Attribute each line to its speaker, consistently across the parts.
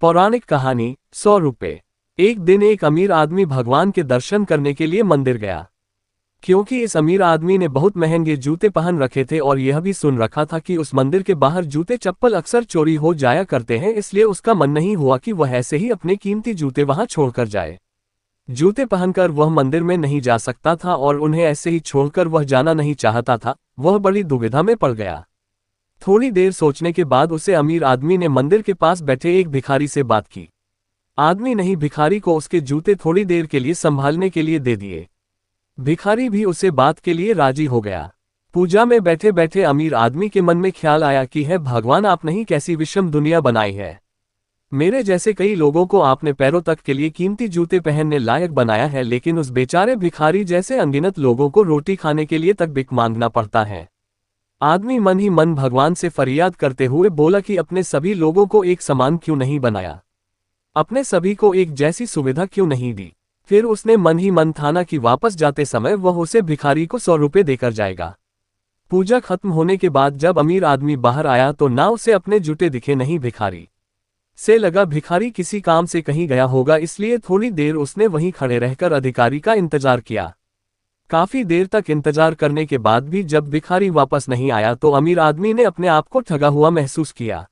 Speaker 1: पौराणिक कहानी 100 रुपये। एक दिन एक अमीर आदमी भगवान के दर्शन करने के लिए मंदिर गया। क्योंकि इस अमीर आदमी ने बहुत महंगे जूते पहन रखे थे और यह भी सुन रखा था कि उस मंदिर के बाहर जूते चप्पल अक्सर चोरी हो जाया करते हैं, इसलिए उसका मन नहीं हुआ कि वह ऐसे ही अपने कीमती जूते वहां छोड़कर जाए। जूते पहनकर वह मंदिर में नहीं जा सकता था और उन्हें ऐसे ही छोड़कर वह जाना नहीं चाहता था। वह बड़ी दुविधा में पड़ गया। थोड़ी देर सोचने के बाद उसे अमीर आदमी ने मंदिर के पास बैठे एक भिखारी से बात की। आदमी नहीं भिखारी को उसके जूते थोड़ी देर के लिए संभालने के लिए दे दिए। भिखारी भी उसे बात के लिए राजी हो गया। पूजा में बैठे बैठे अमीर आदमी के मन में ख्याल आया कि है भगवान, आपने ही कैसी विषम दुनिया बनाई है। मेरे जैसे कई लोगों को आपने पैरों तक के लिए कीमती जूते पहनने लायक बनाया है, लेकिन उस बेचारे भिखारी जैसे अनगिनत लोगों को रोटी खाने के लिए तक भिख मांगना पड़ता है। आदमी मन ही मन भगवान से फरियाद करते हुए बोला कि अपने सभी लोगों को एक समान क्यों नहीं बनाया, अपने सभी को एक जैसी सुविधा क्यों नहीं दी। फिर उसने मन ही मन ठाना कि वापस जाते समय वह उसे भिखारी को 100 रुपये देकर जाएगा। पूजा खत्म होने के बाद जब अमीर आदमी बाहर आया तो ना उसे अपने जूते दिखे नहीं भिखारी से लगा भिखारी किसी काम से कहीं गया होगा, इसलिए थोड़ी देर उसने वहीं खड़े रहकर अधिकारी का इंतजार किया। काफी देर तक इंतजार करने के बाद भी जब भिखारी वापस नहीं आया तो अमीर आदमी ने अपने आप को ठगा हुआ महसूस किया।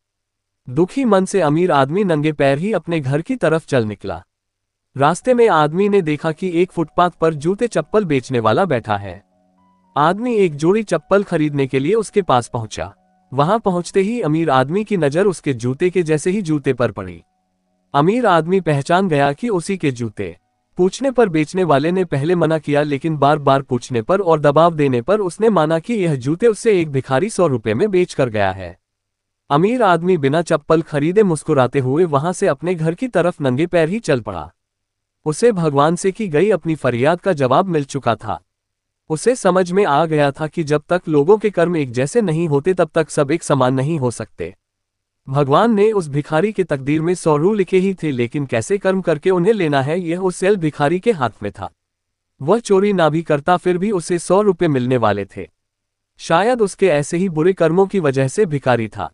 Speaker 1: दुखी मन से अमीर आदमी नंगे पैर ही अपने घर की तरफ चल निकला। रास्ते में आदमी ने देखा कि एक फुटपाथ पर जूते चप्पल बेचने वाला बैठा है। आदमी एक जोड़ी चप्पल खरीदने के लिए उसके पास पहुंचा। वहां पहुंचते ही अमीर आदमी की नजर उसके जूते के जैसे ही जूते पर पड़ी। अमीर आदमी पहचान गया कि उसी के जूते। पूछने पर बेचने वाले ने पहले मना किया, लेकिन बार बार पूछने पर और दबाव देने पर उसने माना कि यह जूते उससे एक भिखारी 100 रुपये में बेच कर गया है। अमीर आदमी बिना चप्पल खरीदे मुस्कुराते हुए वहां से अपने घर की तरफ नंगे पैर ही चल पड़ा। उसे भगवान से की गई अपनी फरियाद का जवाब मिल चुका था। उसे समझ में आ गया था कि जब तक लोगों के कर्म एक जैसे नहीं होते तब तक सब एक समान नहीं हो सकते। भगवान ने उस भिखारी के तकदीर में 100 रू लिखे ही थे, लेकिन कैसे कर्म करके उन्हें लेना है यह उस सेल भिखारी के हाथ में था। वह चोरी ना भी करता फिर भी उसे 100 रुपये मिलने वाले थे। शायद उसके ऐसे ही बुरे कर्मों की वजह से भिखारी था।